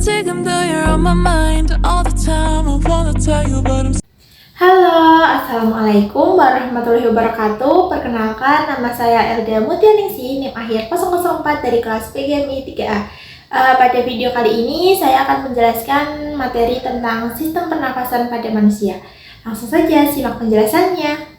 지금도 you're on my mind all the time. I wanna tell you but I'm Halo, Assalamualaikum warahmatullahi wabarakatuh. Perkenalkan, nama saya Elda Mutianingsi, NIM akhir 004 dari kelas PGMI 3A. Pada video kali ini, saya akan menjelaskan materi tentang sistem pernafasan pada manusia. Langsung saja simak penjelasannya.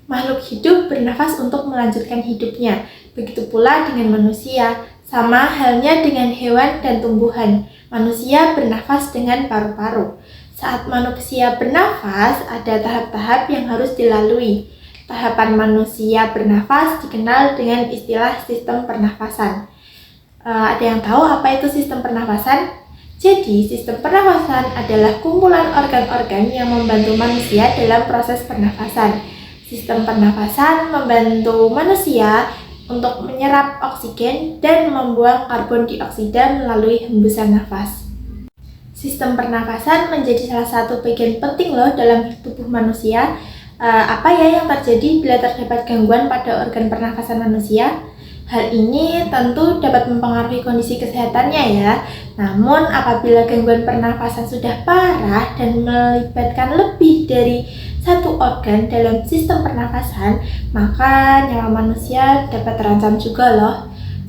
Makhluk hidup bernafas untuk melanjutkan hidupnya. Begitu pula dengan manusia. Sama halnya dengan hewan dan tumbuhan. Manusia bernafas dengan paru-paru. Saat manusia bernafas, ada tahap-tahap yang harus dilalui. Tahapan manusia bernafas dikenal dengan istilah sistem pernafasan. Ada yang tahu apa itu sistem pernafasan? Jadi, sistem pernafasan adalah kumpulan organ-organ yang membantu manusia dalam proses pernafasan. Sistem pernafasan membantu manusia untuk menyerap oksigen dan membuang karbon dioksida melalui hembusan nafas. Sistem pernafasan menjadi salah satu bagian penting loh dalam tubuh manusia. Apa ya yang terjadi bila terdapat gangguan pada organ pernafasan manusia? Hal ini tentu dapat mempengaruhi kondisi kesehatannya ya. Namun apabila gangguan pernafasan sudah parah dan melibatkan lebih dari satu organ dalam sistem pernafasan, maka nyawa manusia dapat terancam juga loh.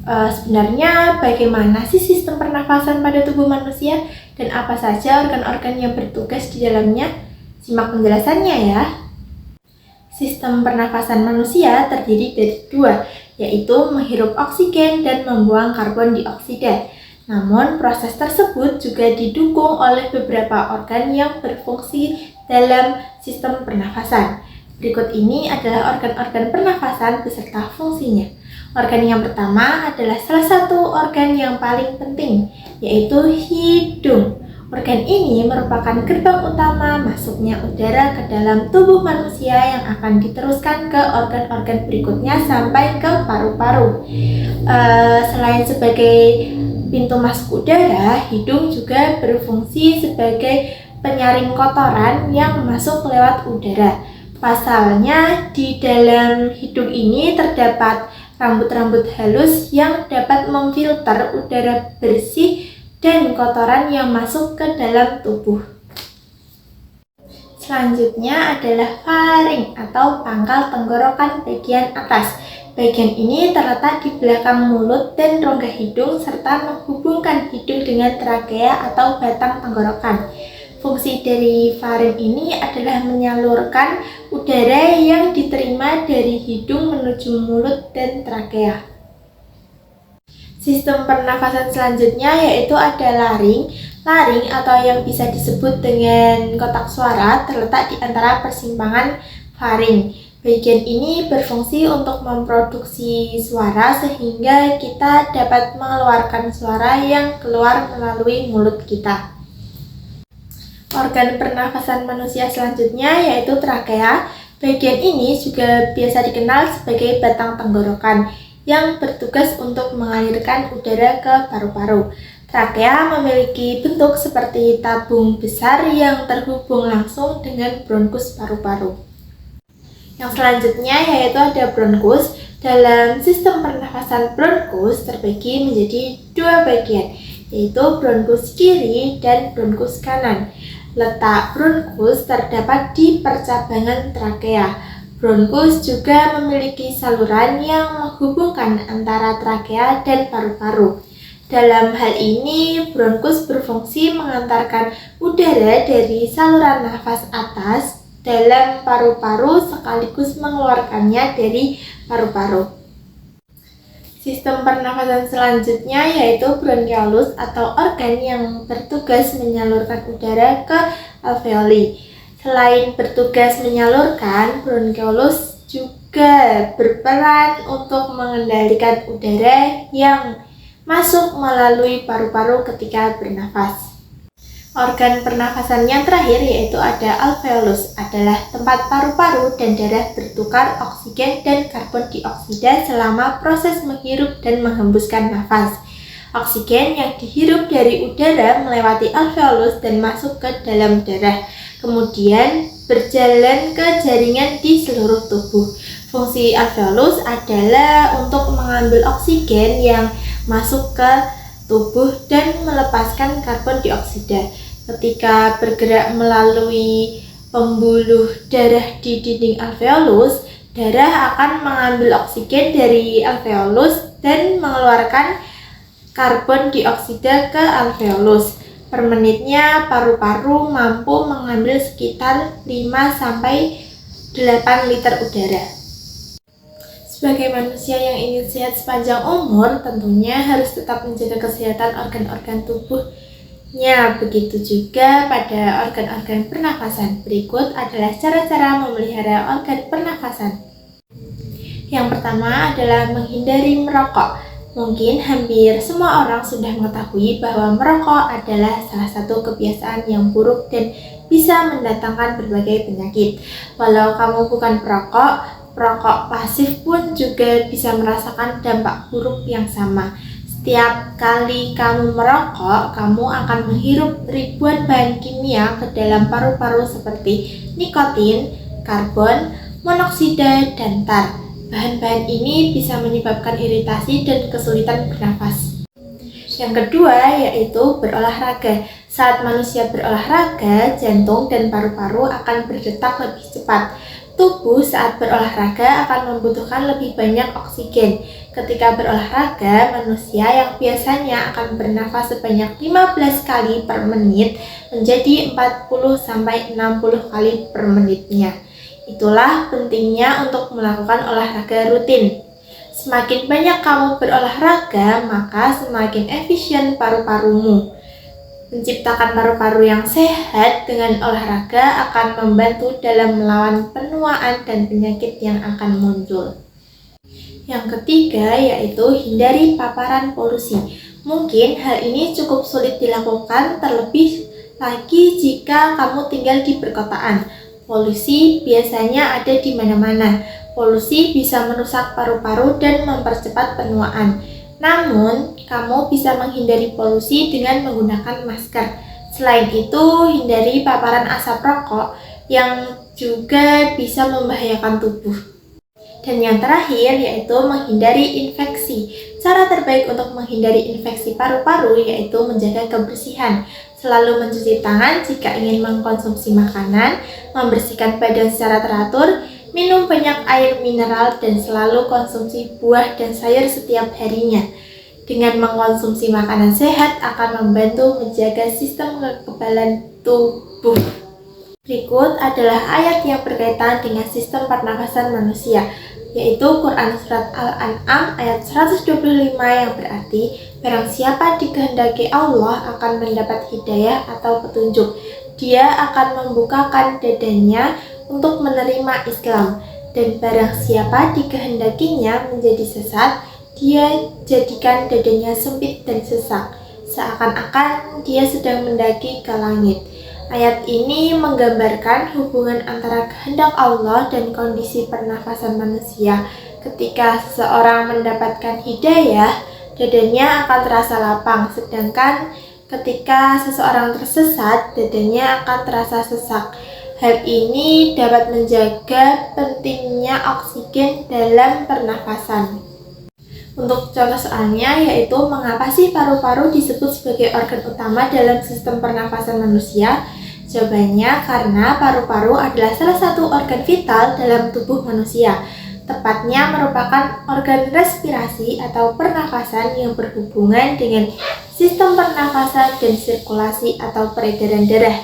Sebenarnya bagaimana sih sistem pernafasan pada tubuh manusia dan apa saja organ-organ yang bertugas di dalamnya? Simak penjelasannya ya. Sistem pernafasan manusia terdiri dari dua, yaitu menghirup oksigen dan membuang karbon dioksida. Namun proses tersebut juga didukung oleh beberapa organ yang berfungsi dalam sistem pernafasan. Berikut ini adalah organ-organ pernafasan beserta fungsinya. Organ yang pertama adalah salah satu organ yang paling penting, yaitu hidung. Organ ini merupakan gerbang utama masuknya udara ke dalam tubuh manusia yang akan diteruskan ke organ-organ berikutnya sampai ke paru-paru. Selain sebagai pintu masuk udara, hidung juga berfungsi sebagai penyaring kotoran yang masuk lewat udara. Pasalnya, di dalam hidung ini terdapat rambut-rambut halus yang dapat memfilter udara bersih dan kotoran yang masuk ke dalam tubuh. Selanjutnya adalah faring atau pangkal tenggorokan bagian atas. Bagian ini terletak di belakang mulut dan rongga hidung serta menghubungkan hidung dengan trakea atau batang tenggorokan. Fungsi dari faring ini adalah menyalurkan udara yang diterima dari hidung menuju mulut dan trakea. Sistem pernafasan selanjutnya yaitu ada laring. Laring atau yang bisa disebut dengan kotak suara terletak di antara persimpangan faring. Bagian ini berfungsi untuk memproduksi suara sehingga kita dapat mengeluarkan suara yang keluar melalui mulut kita. Organ pernafasan manusia selanjutnya yaitu trakea. Bagian ini juga biasa dikenal sebagai batang tenggorokan yang bertugas untuk mengalirkan udara ke paru-paru. Trakea memiliki bentuk seperti tabung besar yang terhubung langsung dengan bronkus paru-paru. Yang selanjutnya yaitu ada bronkus. Dalam sistem pernafasan bronkus terbagi menjadi dua bagian, yaitu bronkus kiri dan bronkus kanan. Letak bronkus terdapat di percabangan trakea. Bronkus juga memiliki saluran yang menghubungkan antara trakea dan paru-paru. Dalam hal ini, bronkus berfungsi mengantarkan udara dari saluran nafas atas dalam paru-paru sekaligus mengeluarkannya dari paru-paru. Sistem pernafasan selanjutnya yaitu bronkiolus atau organ yang bertugas menyalurkan udara ke alveoli. Selain bertugas menyalurkan, bronkiolus juga berperan untuk mengendalikan udara yang masuk melalui paru-paru ketika bernafas. Organ pernafasan yang terakhir yaitu ada alveolus, adalah tempat paru-paru dan darah bertukar oksigen dan karbon dioksida selama proses menghirup dan menghembuskan nafas. Oksigen yang dihirup dari udara melewati alveolus dan masuk ke dalam darah, kemudian berjalan ke jaringan di seluruh tubuh. Fungsi alveolus adalah untuk mengambil oksigen yang masuk ke tubuh dan melepaskan karbon dioksida. Ketika bergerak melalui pembuluh darah di dinding alveolus, darah akan mengambil oksigen dari alveolus dan mengeluarkan karbon dioksida ke alveolus. Per menitnya, paru-paru mampu mengambil sekitar 5-8 liter udara. Sebagai manusia yang ingin sehat sepanjang umur, tentunya harus tetap menjaga kesehatan organ-organ tubuhnya. Begitu juga pada organ-organ pernafasan. Berikut adalah cara-cara memelihara organ pernafasan. Yang pertama adalah menghindari merokok. Mungkin hampir semua orang sudah mengetahui bahwa merokok adalah salah satu kebiasaan yang buruk dan bisa mendatangkan berbagai penyakit. Walau kamu bukan perokok pasif pun juga bisa merasakan dampak buruk yang sama. Setiap kali kamu merokok, kamu akan menghirup ribuan bahan kimia ke dalam paru-paru seperti nikotin, karbon, monoksida, dan tar. Bahan-bahan ini bisa menyebabkan iritasi dan kesulitan bernafas. Yang kedua yaitu berolahraga. Saat manusia berolahraga, jantung dan paru-paru akan berdetak lebih cepat. Tubuh saat berolahraga akan membutuhkan lebih banyak oksigen. Ketika berolahraga, manusia yang biasanya akan bernafas sebanyak 15 kali per menit menjadi 40-60 kali per menitnya. Itulah pentingnya untuk melakukan olahraga rutin. Semakin banyak kamu berolahraga, maka semakin efisien paru-parumu. Menciptakan paru-paru yang sehat dengan olahraga akan membantu dalam melawan penuaan dan penyakit yang akan muncul. Yang ketiga yaitu hindari paparan polusi. Mungkin hal ini cukup sulit dilakukan, terlebih lagi jika kamu tinggal di perkotaan. Polusi biasanya ada di mana-mana. Polusi bisa merusak paru-paru dan mempercepat penuaan. Namun, kamu bisa menghindari polusi dengan menggunakan masker. Selain itu, hindari paparan asap rokok yang juga bisa membahayakan tubuh. Dan yang terakhir yaitu menghindari infeksi. Cara terbaik untuk menghindari infeksi paru-paru yaitu menjaga kebersihan. Selalu mencuci tangan jika ingin mengkonsumsi makanan, membersihkan badan secara teratur, minum banyak air mineral, dan selalu konsumsi buah dan sayur setiap harinya. Dengan mengkonsumsi makanan sehat akan membantu menjaga sistem kekebalan tubuh. Berikut adalah ayat yang berkaitan dengan sistem pernafasan manusia, yaitu Quran Surat Al-An'am ayat 125 yang berarti barang siapa dikehendaki Allah akan mendapat hidayah atau petunjuk. Dia akan membukakan dadanya untuk menerima Islam, dan barang siapa dikehendakinya menjadi sesat, dia jadikan dadanya sempit dan sesak, seakan-akan dia sedang mendaki ke langit. Ayat ini menggambarkan hubungan antara kehendak Allah dan kondisi pernafasan manusia. Ketika seseorang mendapatkan hidayah, dadanya akan terasa lapang, sedangkan ketika seseorang tersesat, dadanya akan terasa sesak. Hal ini dapat menjaga pentingnya oksigen dalam pernafasan. Untuk contoh soalnya yaitu mengapa sih paru-paru disebut sebagai organ utama dalam sistem pernafasan manusia? Jawabannya karena paru-paru adalah salah satu organ vital dalam tubuh manusia. Tepatnya merupakan organ respirasi atau pernafasan yang berhubungan dengan sistem pernafasan dan sirkulasi atau peredaran darah.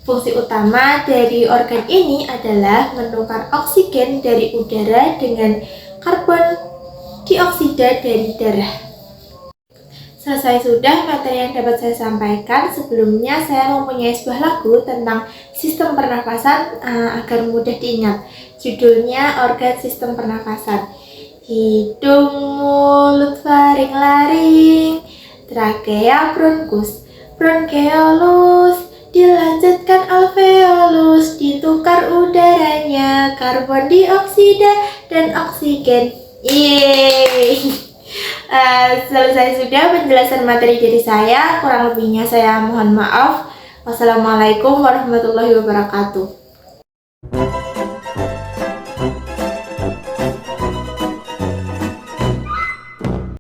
Fungsi utama dari organ ini adalah menukar oksigen dari udara dengan karbon dioksida dari darah. Selesai sudah materi yang dapat saya sampaikan. Sebelumnya saya mempunyai sebuah lagu tentang sistem pernafasan agar mudah diingat. Judulnya Organ Sistem Pernafasan. Hidung, mulut, faring, laring, trakea, bronkus, bronkeolus, dilanjutkan alveolus, ditukar udaranya, karbon dioksida dan oksigen. Yeay! Selesai sudah penjelasan materi dari saya. Kurang lebihnya saya mohon maaf. Wassalamualaikum warahmatullahi wabarakatuh.